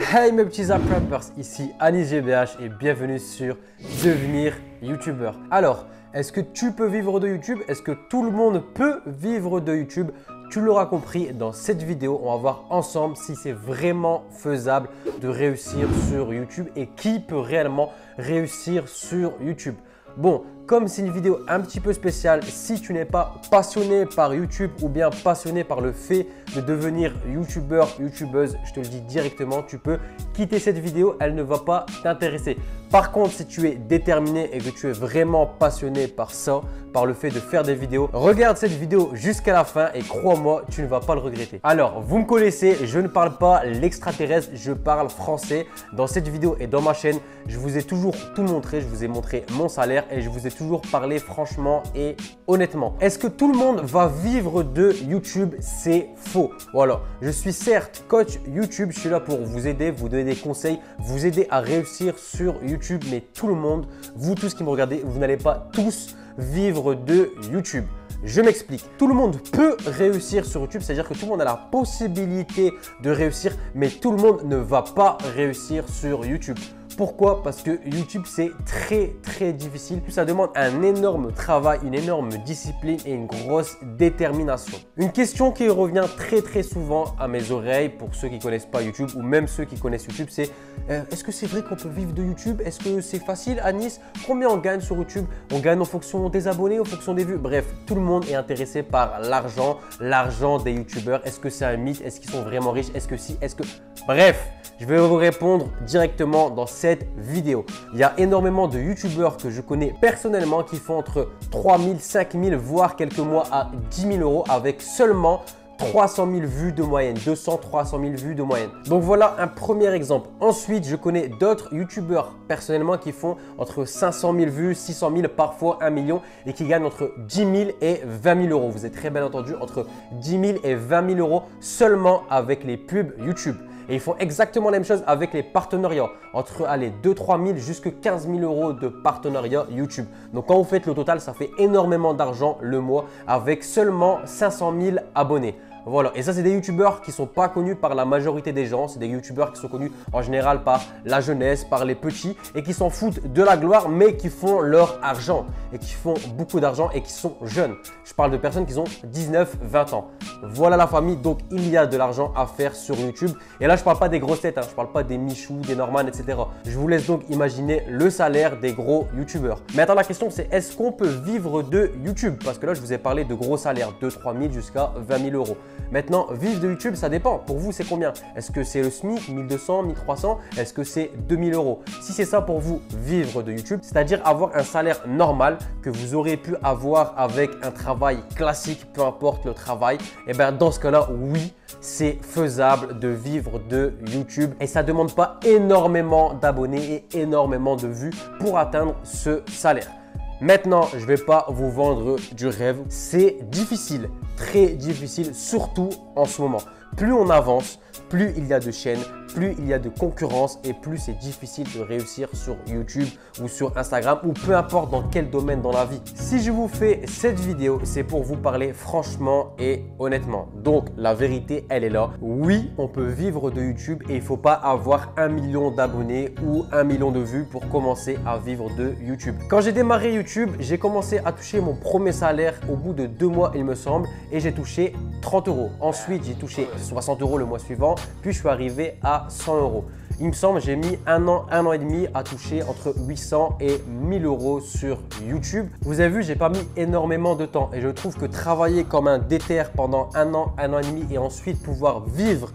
Hey mes petits Zappers, ici Anis GBH et bienvenue sur Devenir YouTubeur. Alors, est-ce que tu peux vivre de YouTube? Est-ce que tout le monde peut vivre de YouTube? Tu l'auras compris, dans cette vidéo, on va voir ensemble si c'est vraiment faisable de réussir sur YouTube et qui peut réellement réussir sur YouTube. Bon, comme c'est une vidéo un petit peu spéciale, si tu n'es pas passionné par YouTube ou bien passionné par le fait de devenir YouTubeur, YouTubeuse, je te le dis directement, tu peux quitter cette vidéo, elle ne va pas t'intéresser. Par contre, si tu es déterminé et que tu es vraiment passionné par ça, par le fait de faire des vidéos, regarde cette vidéo jusqu'à la fin et crois-moi, tu ne vas pas le regretter. Alors, vous me connaissez, je ne parle pas l'extraterrestre, je parle français. Dans cette vidéo et dans ma chaîne, je vous ai toujours tout montré, je vous ai montré mon salaire et je vous ai toujours parlé franchement et honnêtement. Est-ce que tout le monde va vivre de YouTube? C'est faux. Voilà, je suis certes coach YouTube, je suis là pour vous aider, vous donner des conseils, vous aider à réussir sur YouTube, mais tout le monde, vous tous qui me regardez, vous n'allez pas tous vivre de YouTube. Je m'explique. Tout le monde peut réussir sur YouTube, c'est-à-dire que tout le monde a la possibilité de réussir, mais tout le monde ne va pas réussir sur YouTube. Pourquoi? Parce que YouTube, c'est très difficile. Ça demande un énorme travail, une énorme discipline et une grosse détermination. Une question qui revient très souvent à mes oreilles pour ceux qui ne connaissent pas YouTube ou même ceux qui connaissent YouTube, c'est est-ce que c'est vrai qu'on peut vivre de YouTube? Est-ce que c'est facile, Anis? Combien on gagne sur YouTube? On gagne en fonction des abonnés, en fonction des vues? Bref, tout le monde est intéressé par l'argent des YouTubeurs. Est-ce que c'est un mythe? Est-ce qu'ils sont vraiment riches? Est-ce que si? Est-ce que… Bref, je vais vous répondre directement dans cette vidéo. Il y a énormément de YouTubeurs que je connais personnellement qui font entre 3 000, 5 000, voire quelques mois à 10 000 euros avec seulement 300 000 vues de moyenne, 200, 300 000 vues de moyenne. Donc voilà un premier exemple. Ensuite, je connais d'autres YouTubeurs personnellement qui font entre 500 000 vues, 600 000, parfois 1 million et qui gagnent entre 10 000 et 20 000 euros. Vous êtes très bien entendu, entre 10 000 et 20 000 euros seulement avec les pubs YouTube. Et ils font exactement la même chose avec les partenariats. Entre 2-3 000 jusqu'à 15 000 euros de partenariat YouTube. Donc quand vous faites le total, ça fait énormément d'argent le mois avec seulement 500 000 abonnés. Voilà, et ça c'est des youtubeurs qui ne sont pas connus par la majorité des gens. C'est des youtubeurs qui sont connus en général par la jeunesse, par les petits et qui s'en foutent de la gloire mais qui font leur argent et qui font beaucoup d'argent et qui sont jeunes. Je parle de personnes qui ont 19-20 ans. Voilà la famille, donc il y a de l'argent à faire sur YouTube. Et là je ne parle pas des grosses têtes, je ne parle pas des Michou, des Norman, etc. Je vous laisse donc imaginer le salaire des gros youtubeurs. Maintenant la question c'est est-ce qu'on peut vivre de YouTube? Parce que là je vous ai parlé de gros salaires, 2-3 000 jusqu'à 20 000 euros. Maintenant, vivre de YouTube, ça dépend. Pour vous, c'est combien? Est-ce que c'est le SMIC, 1200, 1300? Est-ce que c'est 2000 euros? Si c'est ça pour vous, vivre de YouTube, c'est-à-dire avoir un salaire normal que vous aurez pu avoir avec un travail classique, peu importe le travail, et bien dans ce cas-là, oui, c'est faisable de vivre de YouTube et ça ne demande pas énormément d'abonnés et énormément de vues pour atteindre ce salaire. Maintenant, je ne vais pas vous vendre du rêve. C'est difficile, très difficile, surtout en ce moment. Plus on avance, plus il y a de chaînes, plus il y a de concurrence et plus c'est difficile de réussir sur YouTube ou sur Instagram ou peu importe dans quel domaine dans la vie. Si je vous fais cette vidéo, c'est pour vous parler franchement et honnêtement. Donc, la vérité, elle est là. Oui, on peut vivre de YouTube et il ne faut pas avoir 1 million d'abonnés ou 1 million de vues pour commencer à vivre de YouTube. Quand j'ai démarré YouTube, j'ai commencé à toucher mon premier salaire au bout de 2 mois, il me semble, et j'ai touché 30 euros. Ensuite, j'ai touché 60 euros le mois suivant, puis je suis arrivé à 100 euros. Il me semble j'ai mis un an et demi à toucher entre 800 et 1000 euros sur YouTube. Vous avez vu, j'ai pas mis énormément de temps et je trouve que travailler comme un déter pendant un an et demi et ensuite pouvoir vivre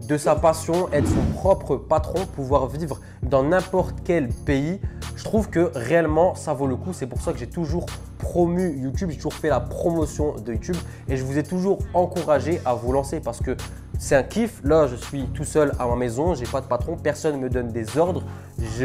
de sa passion, être son propre patron, pouvoir vivre dans n'importe quel pays, je trouve que réellement ça vaut le coup. C'est pour ça que j'ai toujours promu YouTube, j'ai toujours fait la promotion de YouTube et je vous ai toujours encouragé à vous lancer parce que c'est un kiff. Là, je suis tout seul à ma maison, j'ai pas de patron, personne ne me donne des ordres,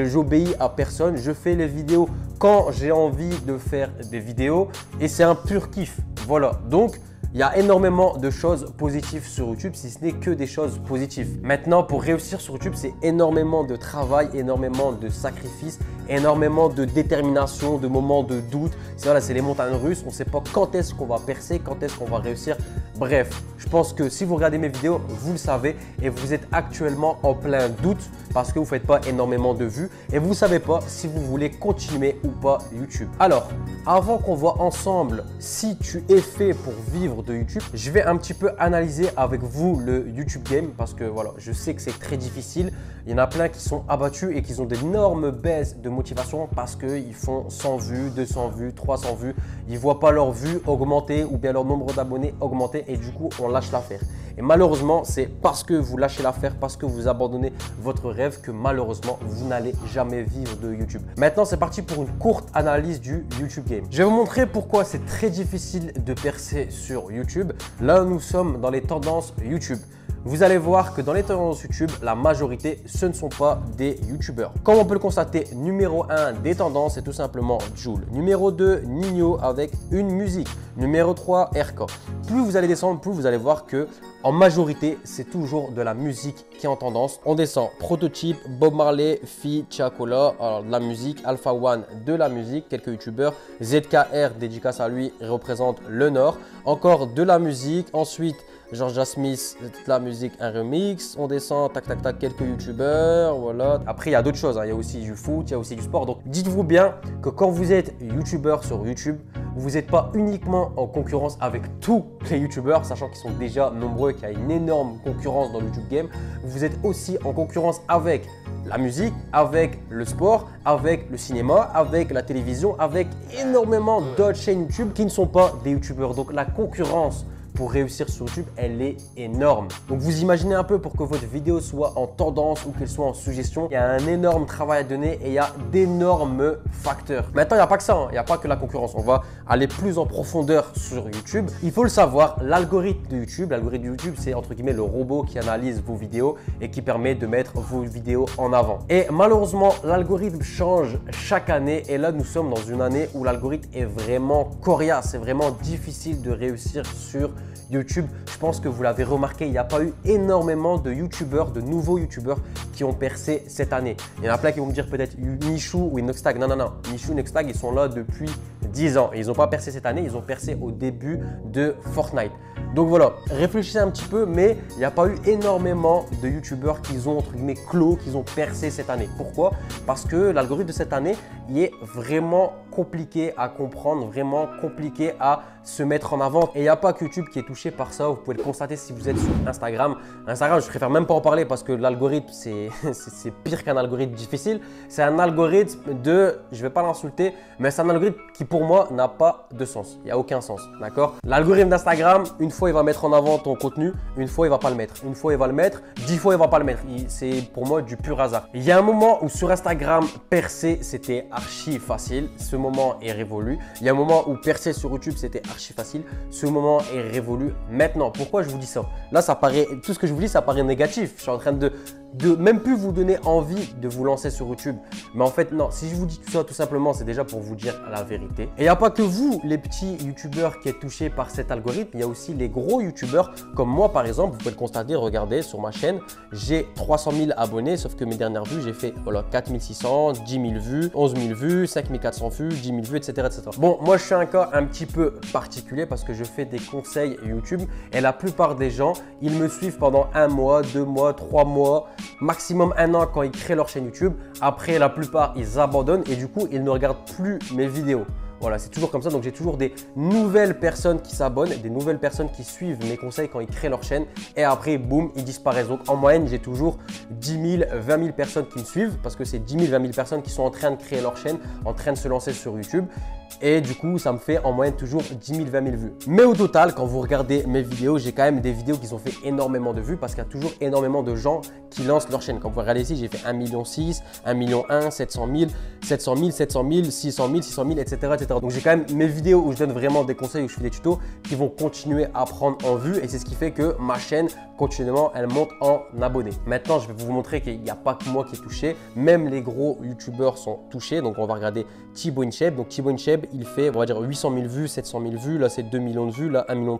j'obéis à personne, je fais les vidéos quand j'ai envie de faire des vidéos et c'est un pur kiff. Voilà, donc il y a énormément de choses positives sur YouTube, si ce n'est que des choses positives. Maintenant, pour réussir sur YouTube, c'est énormément de travail, énormément de sacrifices, énormément de détermination, de moments de doute. C'est les montagnes russes. On ne sait pas quand est-ce qu'on va percer, quand est-ce qu'on va réussir Bref, je pense que si vous regardez mes vidéos, vous le savez et vous êtes actuellement en plein doute parce que vous ne faites pas énormément de vues et vous ne savez pas si vous voulez continuer ou pas YouTube. Alors, avant qu'on voit ensemble si tu es fait pour vivre de YouTube, je vais un petit peu analyser avec vous le YouTube game parce que voilà, je sais que c'est très difficile. Il y en a plein qui sont abattus et qui ont d'énormes baisses de motivation parce qu'ils font 100 vues, 200 vues, 300 vues. Ils ne voient pas leurs vues augmenter ou bien leur nombre d'abonnés augmenter et du coup, on lâche l'affaire. Et malheureusement, c'est parce que vous lâchez l'affaire, parce que vous abandonnez votre rêve que malheureusement, vous n'allez jamais vivre de YouTube. Maintenant, c'est parti pour une courte analyse du YouTube game. Je vais vous montrer pourquoi c'est très difficile de percer sur YouTube. Là, nous sommes dans les tendances YouTube. Vous allez voir que dans les tendances YouTube, la majorité, ce ne sont pas des YouTubeurs. Comme on peut le constater, numéro 1 des tendances, c'est tout simplement Jul. Numéro 2, Nino avec une musique. Numéro 3, RK. Plus vous allez descendre, plus vous allez voir que en majorité, c'est toujours de la musique qui est en tendance. On descend Prototype, Bob Marley, Fi, Chacola, alors de la musique, Alpha One de la musique, quelques youtubeurs, ZKR, dédicace à lui, représente le Nord. Encore de la musique, ensuite Georgia Smith, de la musique, un remix. On descend, tac, tac, tac, quelques youtubeurs, voilà. Après, il y a d'autres choses, hein. Il y a aussi du foot, il y a aussi du sport. Donc, dites-vous bien que quand vous êtes youtubeur sur YouTube, vous n'êtes pas uniquement en concurrence avec tous les youtubeurs, sachant qu'ils sont déjà nombreux, qu'il y a une énorme concurrence dans le YouTube game. Vous êtes aussi en concurrence avec la musique, avec le sport, avec le cinéma, avec la télévision, avec énormément d'autres chaînes YouTube qui ne sont pas des youtubeurs. Donc, la concurrence pour réussir sur YouTube, elle est énorme. Donc vous imaginez un peu pour que votre vidéo soit en tendance ou qu'elle soit en suggestion, il y a un énorme travail à donner et il y a d'énormes facteurs. Maintenant, il n'y a pas que ça, hein. Il n'y a pas que la concurrence. On va aller plus en profondeur sur YouTube. Il faut le savoir, l'algorithme de YouTube, c'est entre guillemets le robot qui analyse vos vidéos et qui permet de mettre vos vidéos en avant. Et malheureusement, l'algorithme change chaque année et là, nous sommes dans une année où l'algorithme est vraiment coriace. C'est vraiment difficile de réussir sur YouTube. Je pense que vous l'avez remarqué, il n'y a pas eu énormément de youtubeurs, de nouveaux youtubeurs qui ont percé cette année. Il y en a plein qui vont me dire peut-être Michou ou Inoxtag. Non, non, non. Michou, Inoxtag, ils sont là depuis 10 ans et ils n'ont pas percé cette année, ils ont percé au début de Fortnite. Donc voilà, réfléchissez un petit peu, mais il n'y a pas eu énormément de youtubeurs qui ont entre guillemets clos, qui ont percé cette année. Pourquoi? Parce que l'algorithme de cette année, il est vraiment compliqué à comprendre, vraiment compliqué à se mettre en avant. Et il n'y a pas que YouTube qui est touché par ça. Vous pouvez le constater si vous êtes sur Instagram. Instagram, je préfère même pas en parler parce que l'algorithme, c'est pire qu'un algorithme difficile. C'est un algorithme de, je vais pas l'insulter, mais c'est un algorithme qui pour moi n'a pas de sens. Il n'y a aucun sens, d'accord? L'algorithme d'Instagram, une fois il va mettre en avant ton contenu, une fois il va pas le mettre, une fois il va le mettre, 10 fois il va pas le mettre. C'est pour moi du pur hasard. Il y a un moment où sur Instagram, percer, c'était archi facile. Ce moment est révolu. Il y a un moment où percer sur YouTube, c'était archi facile. Ce moment est révolu maintenant. Pourquoi je vous dis ça? Là, ça paraît, tout ce que je vous dis, ça paraît négatif. Je suis en train de même plus vous donner envie de vous lancer sur YouTube. Mais en fait, non, si je vous dis tout ça, tout simplement, c'est déjà pour vous dire la vérité. Et il n'y a pas que vous, les petits youtubeurs qui êtes touchés par cet algorithme. Il y a aussi les gros youtubeurs comme moi, par exemple. Vous pouvez le constater, regardez sur ma chaîne, j'ai 300 000 abonnés, sauf que mes dernières vues, j'ai fait voilà, 4 600, 10 000 vues, 11 000 vues, 5 400 vues, 10 000 vues, etc., etc. Bon, moi, je suis un cas un petit peu particulier parce que je fais des conseils YouTube et la plupart des gens, ils me suivent pendant 1 mois, 2 mois, 3 mois, maximum 1 an quand ils créent leur chaîne YouTube. Après, la plupart, ils abandonnent et du coup, ils ne regardent plus mes vidéos. Voilà, c'est toujours comme ça. Donc, j'ai toujours des nouvelles personnes qui s'abonnent, des nouvelles personnes qui suivent mes conseils quand ils créent leur chaîne. Et après, boum, ils disparaissent. Donc, en moyenne, j'ai toujours 10 000, 20 000 personnes qui me suivent parce que c'est 10 000, 20 000 personnes qui sont en train de créer leur chaîne, en train de se lancer sur YouTube. Et du coup, ça me fait en moyenne toujours 10 000, 20 000 vues. Mais au total, quand vous regardez mes vidéos, j'ai quand même des vidéos qui ont fait énormément de vues parce qu'il y a toujours énormément de gens qui lancent leur chaîne. Quand vous regardez ici, j'ai fait 1,6 million, 1,1 million, 700 000, 700 000, 700 000, 600 000, 600 000, etc., etc. Donc, j'ai quand même mes vidéos où je donne vraiment des conseils, où je fais des tutos qui vont continuer à prendre en vue. Et c'est ce qui fait que ma chaîne, continuellement, elle monte en abonnés. Maintenant, je vais vous montrer qu'il n'y a pas que moi qui est touché. Même les gros youtubeurs sont touchés. Donc, on va regarder Thibaut InShape. Donc, Thibaut InShape, il fait, on va dire 800 000 vues, 700 000 vues. Là, c'est 2 millions de vues. Là, 1,3 million.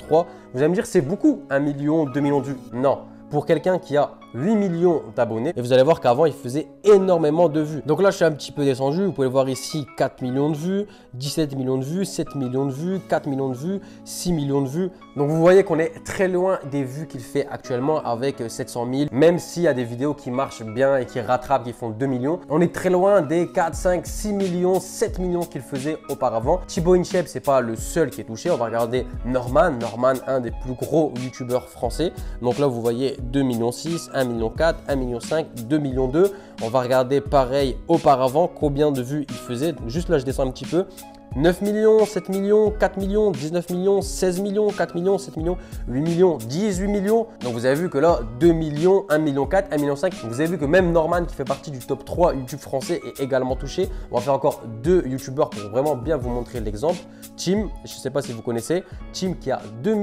Vous allez me dire, c'est beaucoup, 1 million, 2 millions de vues. Non. Pour quelqu'un qui a 8 millions d'abonnés. Et vous allez voir qu'avant, il faisait énormément de vues. Donc là, je suis un petit peu descendu. Vous pouvez voir ici 4 millions de vues, 17 millions de vues, 7 millions de vues, 4 millions de vues, 6 millions de vues. Donc vous voyez qu'on est très loin des vues qu'il fait actuellement avec 700 000. Même s'il y a des vidéos qui marchent bien et qui rattrapent, qui font 2 millions, on est très loin des 4, 5, 6 millions, 7 millions qu'il faisait auparavant. Thibaut InShape, c'est pas le seul qui est touché. On va regarder Norman, un des plus gros youtubeurs français. Donc là, vous voyez 2 millions 6, 1 million 4, 1 million 5, 2 millions 2. On va regarder pareil auparavant, combien de vues il faisait. Donc juste là, je descends un petit peu. 9 millions, 7 millions, 4 millions, 19 millions, 16 millions, 4 millions, 7 millions, 8 millions, 18 millions. Donc vous avez vu que là, 2 millions, 1 million 4, 1 million 5. Donc vous avez vu que même Norman qui fait partie du top 3 YouTube français est également touché. On va faire encore 2 YouTubeurs pour vraiment bien vous montrer l'exemple. Tim, je ne sais pas si vous connaissez, Tim qui a 2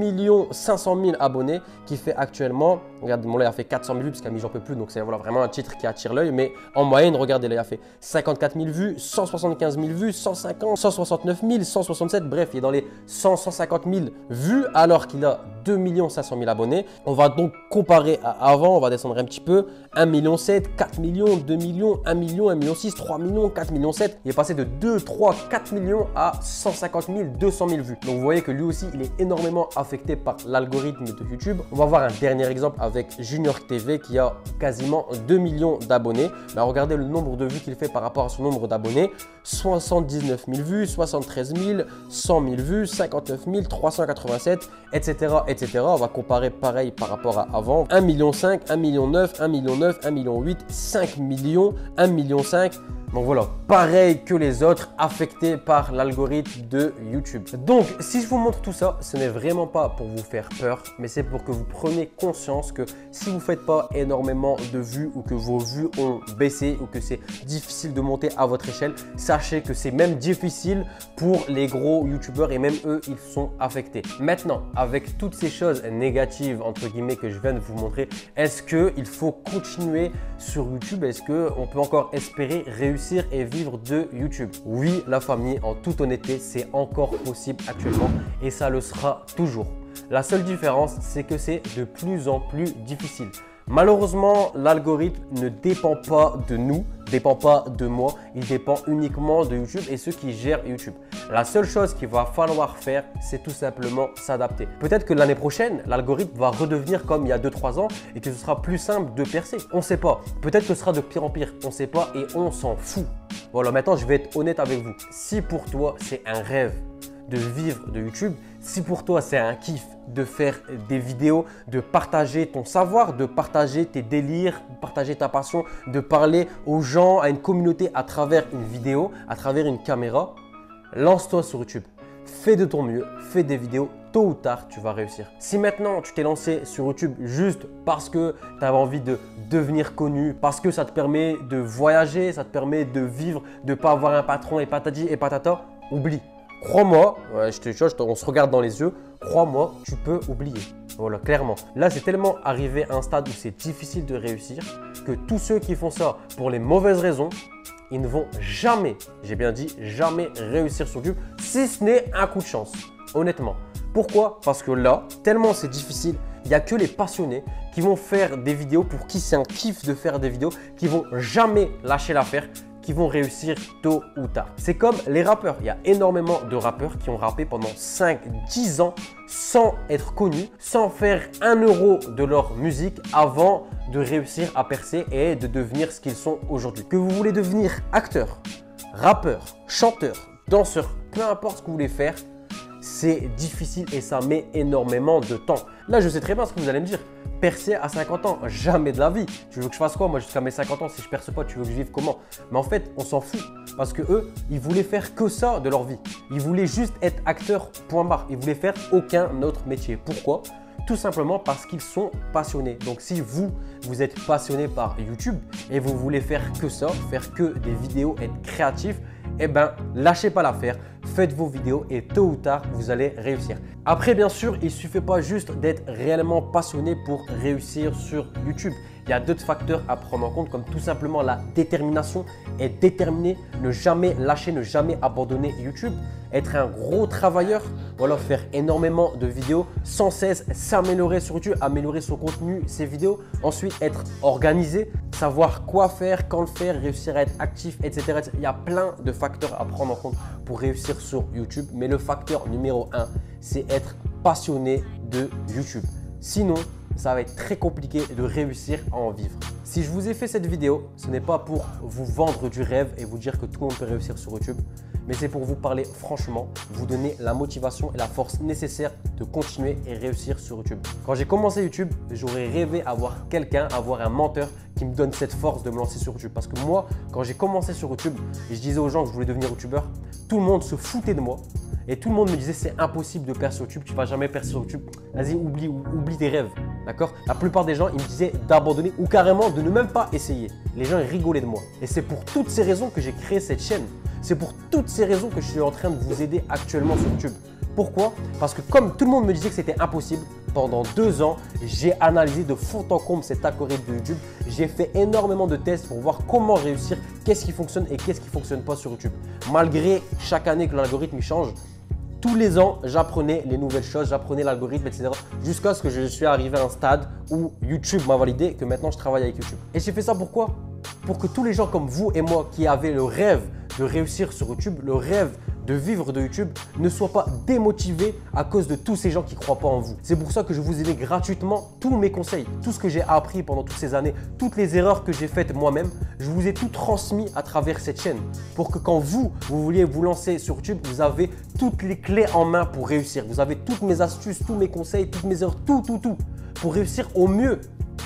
500 000 abonnés, qui fait actuellement, regardez, mon là il a fait 400 000 vues parce qu'Ami j'en peux plus, donc c'est voilà, vraiment un titre qui attire l'œil. Mais en moyenne, regardez là, il a fait 54 000 vues, 175 000 vues, 150, 169 000, 167, bref, il est dans les 100, 150 000 vues alors qu'il a 2 500 000 abonnés. On va donc comparer à avant, on va descendre un petit peu, 1 million 7, 4 millions, 2 millions, 1 million, 1 million 6, 3 millions, 4 millions 7. Il est passé de 2, 3, 4 millions à 150 000, 200 000 vues. Donc vous voyez que lui aussi, il est énormément affecté par l'algorithme de YouTube. On va voir un dernier exemple avec Junior TV qui a quasiment 2 millions d'abonnés. Regardez le nombre de vues qu'il fait par rapport à son nombre d'abonnés. 79 000 vues, 73 000, 100 000 vues, 59 000, 387, etc., etc. On va comparer pareil par rapport à avant. 1 million 5, 1 million 9, 1 million 9, 1 million 8, 5 millions, 1 million 5. Donc voilà, pareil que les autres, affectés par l'algorithme de YouTube. Donc, si je vous montre tout ça, ce n'est vraiment pas pour vous faire peur, mais c'est pour que vous preniez conscience que si vous ne faites pas énormément de vues ou que vos vues ont baissé ou que c'est difficile de monter à votre échelle, sachez que c'est même difficile pour les gros YouTubeurs et même eux, ils sont affectés. Maintenant, avec toutes ces choses négatives, entre guillemets, que je viens de vous montrer, est-ce qu'il faut continuer sur YouTube? Est-ce qu'on peut encore espérer réussir et vivre de YouTube? Oui, la famille, en toute honnêteté, c'est encore possible actuellement et ça le sera toujours. La seule différence, c'est que c'est de plus en plus difficile. Malheureusement, l'algorithme ne dépend pas de nous, dépend pas de moi, il dépend uniquement de YouTube et ceux qui gèrent YouTube. La seule chose qu'il va falloir faire, c'est tout simplement s'adapter. Peut-être que l'année prochaine, l'algorithme va redevenir comme il y a 2-3 ans et que ce sera plus simple de percer. On ne sait pas. Peut-être que ce sera de pire en pire. On ne sait pas et on s'en fout. Voilà, maintenant, je vais être honnête avec vous. Si pour toi, c'est un rêve de vivre de YouTube, si pour toi c'est un kiff de faire des vidéos, de partager ton savoir, de partager tes délires, de partager ta passion, de parler aux gens, à une communauté à travers une vidéo, à travers une caméra, lance-toi sur YouTube. Fais de ton mieux, fais des vidéos, tôt ou tard tu vas réussir. Si maintenant tu t'es lancé sur YouTube juste parce que tu avais envie de devenir connu, parce que ça te permet de voyager, ça te permet de vivre, de ne pas avoir un patron et patati et patata, oublie. Crois-moi, on se regarde dans les yeux, crois-moi, tu peux oublier. Voilà, clairement. Là, c'est tellement arrivé à un stade où c'est difficile de réussir que tous ceux qui font ça pour les mauvaises raisons, ils ne vont jamais, j'ai bien dit, jamais réussir sur YouTube, si ce n'est un coup de chance, honnêtement. Pourquoi? Parce que là, tellement c'est difficile, il n'y a que les passionnés qui vont faire des vidéos, pour qui c'est un kiff de faire des vidéos, qui vont jamais lâcher l'affaire, qui vont réussir tôt ou tard. C'est comme les rappeurs. Il y a énormément de rappeurs qui ont rappé pendant 5-10 ans sans être connus, sans faire 1 euro de leur musique avant de réussir à percer et de devenir ce qu'ils sont aujourd'hui. Que vous voulez devenir acteur, rappeur, chanteur, danseur, peu importe ce que vous voulez faire, c'est difficile et ça met énormément de temps. Là, je sais très bien ce que vous allez me dire. Percer à 50 ans, jamais de la vie. Tu veux que je fasse quoi moi jusqu'à mes 50 ans si je perce pas? Tu veux que je vive comment? Mais en fait, on s'en fout parce que eux, ils voulaient faire que ça de leur vie. Ils voulaient juste être acteurs, point barre. Ils voulaient faire aucun autre métier. Pourquoi? Tout simplement parce qu'ils sont passionnés. Donc si vous êtes passionné par YouTube et vous voulez faire que ça, faire que des vidéos, être créatif, eh ben lâchez pas l'affaire, faites vos vidéos et tôt ou tard vous allez réussir. Après bien sûr, il ne suffit pas juste d'être réellement passionné pour réussir sur YouTube. Il y a d'autres facteurs à prendre en compte comme tout simplement la détermination. Être déterminé, ne jamais lâcher, ne jamais abandonner YouTube. Être un gros travailleur ou alors faire énormément de vidéos, sans cesse s'améliorer sur YouTube, améliorer son contenu, ses vidéos. Ensuite, être organisé, savoir quoi faire, quand le faire, réussir à être actif, etc. Il y a plein de facteurs à prendre en compte pour réussir sur YouTube. Mais le facteur numéro 1, c'est être passionné de YouTube. Sinon, ça va être très compliqué de réussir à en vivre. Si je vous ai fait cette vidéo, ce n'est pas pour vous vendre du rêve et vous dire que tout le monde peut réussir sur YouTube, mais c'est pour vous parler franchement, vous donner la motivation et la force nécessaire de continuer et réussir sur YouTube. Quand j'ai commencé YouTube, j'aurais rêvé avoir quelqu'un, avoir un mentor qui me donne cette force de me lancer sur YouTube. Parce que moi, quand j'ai commencé sur YouTube et je disais aux gens que je voulais devenir YouTubeur, tout le monde se foutait de moi. Et tout le monde me disait c'est impossible de percer sur YouTube, tu ne vas jamais percer sur YouTube. Vas-y, oublie tes rêves. D'accord? La plupart des gens, ils me disaient d'abandonner ou carrément de ne même pas essayer. Les gens, ils rigolaient de moi. Et c'est pour toutes ces raisons que j'ai créé cette chaîne. C'est pour toutes ces raisons que je suis en train de vous aider actuellement sur YouTube. Pourquoi? Parce que comme tout le monde me disait que c'était impossible, pendant 2 ans, j'ai analysé de fond en comble cet algorithme de YouTube. J'ai fait énormément de tests pour voir comment réussir, qu'est-ce qui fonctionne et qu'est-ce qui ne fonctionne pas sur YouTube. Malgré chaque année que l'algorithme change, tous les ans, j'apprenais les nouvelles choses, j'apprenais l'algorithme, etc. Jusqu'à ce que je suis arrivé à un stade où YouTube m'a validé et que maintenant je travaille avec YouTube. Et j'ai fait ça pourquoi? Pour que tous les gens comme vous et moi qui avaient le rêve de réussir sur YouTube, le rêve de vivre de YouTube, ne soient pas démotivés à cause de tous ces gens qui ne croient pas en vous. C'est pour ça que je vous ai mis gratuitement tous mes conseils, tout ce que j'ai appris pendant toutes ces années, toutes les erreurs que j'ai faites moi-même, je vous ai tout transmis à travers cette chaîne pour que quand vous vouliez vous lancer sur YouTube, vous avez toutes les clés en main pour réussir. Vous avez toutes mes astuces, tous mes conseils, toutes mes erreurs, tout pour réussir au mieux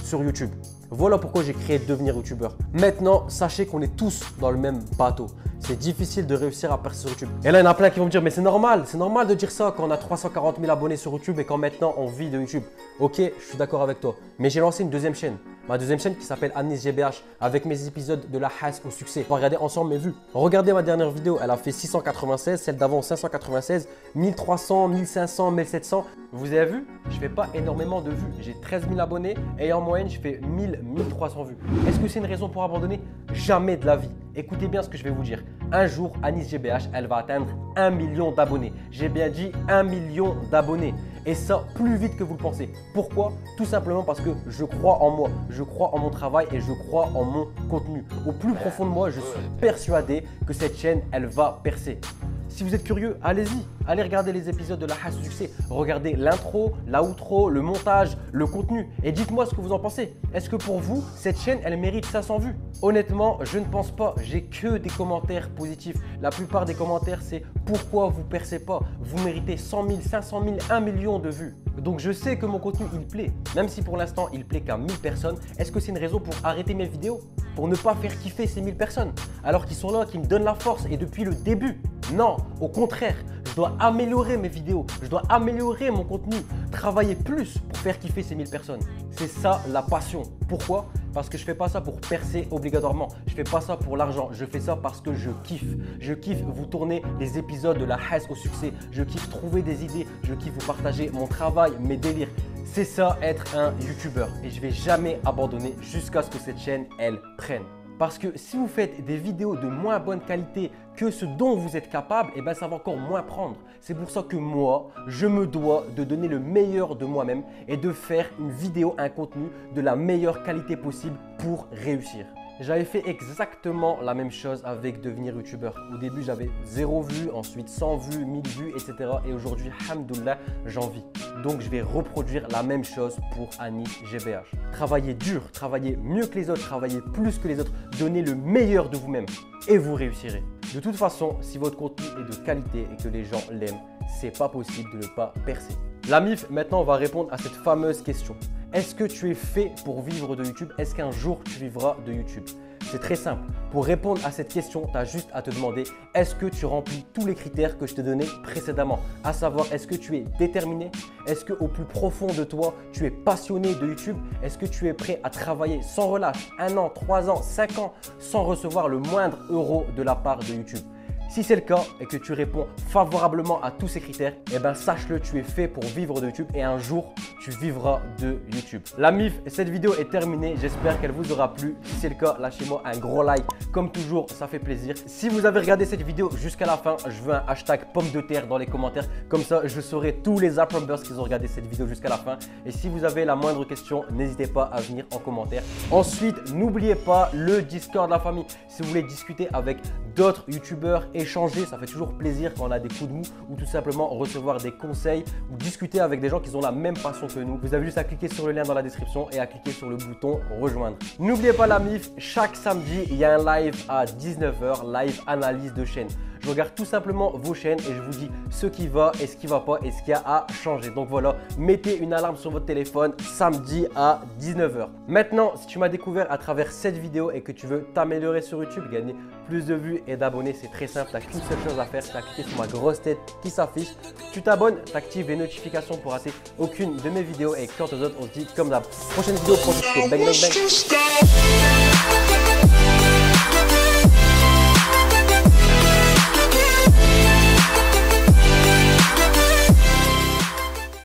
sur YouTube. Voilà pourquoi j'ai créé Devenir YouTubeur. Maintenant, sachez qu'on est tous dans le même bateau. C'est difficile de réussir à percer sur YouTube. Et là, il y en a plein qui vont me dire, mais c'est normal de dire ça quand on a 340 000 abonnés sur YouTube et quand maintenant on vit de YouTube. Ok, je suis d'accord avec toi. Mais j'ai lancé une deuxième chaîne. Ma deuxième chaîne qui s'appelle Anis GBH avec mes épisodes de la hasse au succès. On va regarder ensemble mes vues. Regardez ma dernière vidéo, elle a fait 696, celle d'avant 596, 1300, 1500, 1700. Vous avez vu, je ne fais pas énormément de vues. J'ai 13 000 abonnés et en moyenne, je fais 1000, 1300 vues. Est-ce que c'est une raison pour abandonner? Jamais de la vie. Écoutez bien ce que je vais vous dire. Un jour, Anis GBH, elle va atteindre 1 million d'abonnés. J'ai bien dit 1 million d'abonnés. Et ça, plus vite que vous le pensez. Pourquoi? Tout simplement parce que je crois en moi, je crois en mon travail et je crois en mon contenu. Au plus profond de moi, je suis persuadé que cette chaîne, elle va percer. Si vous êtes curieux, allez-y, allez regarder les épisodes de la hasse du succès. Regardez l'intro, l'outro, le montage, le contenu et dites-moi ce que vous en pensez. Est-ce que pour vous, cette chaîne, elle mérite 500 vues? Honnêtement, je ne pense pas. J'ai que des commentaires positifs. La plupart des commentaires, c'est pourquoi vous percez pas? Vous méritez 100 000, 500 000, 1 million de vues. Donc je sais que mon contenu, il plaît. Même si pour l'instant, il plaît qu'à 1000 personnes, est-ce que c'est une raison pour arrêter mes vidéos? Pour ne pas faire kiffer ces 1000 personnes? Alors qu'ils sont là, qui me donnent la force et depuis le début. Non, au contraire, je dois améliorer mes vidéos, je dois améliorer mon contenu, travailler plus pour faire kiffer ces 1000 personnes. C'est ça la passion. Pourquoi? Parce que je ne fais pas ça pour percer obligatoirement. Je ne fais pas ça pour l'argent. Je fais ça parce que je kiffe. Je kiffe vous tourner les épisodes de la hasse au succès. Je kiffe trouver des idées. Je kiffe vous partager mon travail, mes délires. C'est ça être un YouTuber. Et je ne vais jamais abandonner jusqu'à ce que cette chaîne, elle prenne. Parce que si vous faites des vidéos de moins bonne qualité que ce dont vous êtes capable, eh ben ça va encore moins prendre. C'est pour ça que moi, je me dois de donner le meilleur de moi-même et de faire une vidéo, un contenu de la meilleure qualité possible pour réussir. J'avais fait exactement la même chose avec Devenir YouTubeur. Au début, j'avais 0 vues, ensuite 100 vues, 1000 vues, etc. Et aujourd'hui, alhamdoulilah, j'en vis. Donc, je vais reproduire la même chose pour Anis GBH. Travaillez dur, travaillez mieux que les autres, travaillez plus que les autres. Donnez le meilleur de vous-même et vous réussirez. De toute façon, si votre contenu est de qualité et que les gens l'aiment, c'est pas possible de ne pas percer. La MIF, maintenant, on va répondre à cette fameuse question. Est-ce que tu es fait pour vivre de YouTube? Est-ce qu'un jour tu vivras de YouTube? C'est très simple. Pour répondre à cette question, tu as juste à te demander est-ce que tu remplis tous les critères que je te donnais précédemment? À savoir, est-ce que tu es déterminé? Est-ce qu'au plus profond de toi, tu es passionné de YouTube? Est-ce que tu es prêt à travailler sans relâche 1 an, 3 ans, 5 ans sans recevoir le moindre euro de la part de YouTube? Si c'est le cas et que tu réponds favorablement à tous ces critères, eh ben sache-le, tu es fait pour vivre de YouTube et un jour, tu vivras de YouTube. La MIF, cette vidéo est terminée. J'espère qu'elle vous aura plu. Si c'est le cas, lâchez-moi un gros like. Comme toujours, ça fait plaisir. Si vous avez regardé cette vidéo jusqu'à la fin, je veux un hashtag pomme de terre dans les commentaires. Comme ça, je saurai tous les Apprumbers qui ont regardé cette vidéo jusqu'à la fin. Et si vous avez la moindre question, n'hésitez pas à venir en commentaire. Ensuite, n'oubliez pas le Discord de la famille. Si vous voulez discuter avec d'autres youtubeurs, échanger, ça fait toujours plaisir quand on a des coups de mou ou tout simplement recevoir des conseils ou discuter avec des gens qui ont la même passion que nous. Vous avez juste à cliquer sur le lien dans la description et à cliquer sur le bouton rejoindre. N'oubliez pas la MIF, chaque samedi, il y a un live à 19h, live analyse de chaîne. Je regarde tout simplement vos chaînes et je vous dis ce qui va et ce qui va pas et ce qu'il y a à changer. Donc voilà, mettez une alarme sur votre téléphone samedi à 19h. Maintenant, si tu m'as découvert à travers cette vidéo et que tu veux t'améliorer sur YouTube, gagner plus de vues et d'abonnés, c'est très simple. Tu n'as qu'une seule chose à faire, c'est à cliquer sur ma grosse tête qui s'affiche. Tu t'abonnes, tu actives les notifications pour rater aucune de mes vidéos et quant aux autres, on se dit comme d'hab. Prochaine vidéo, prochaine vidéo. Bang, bang, bang.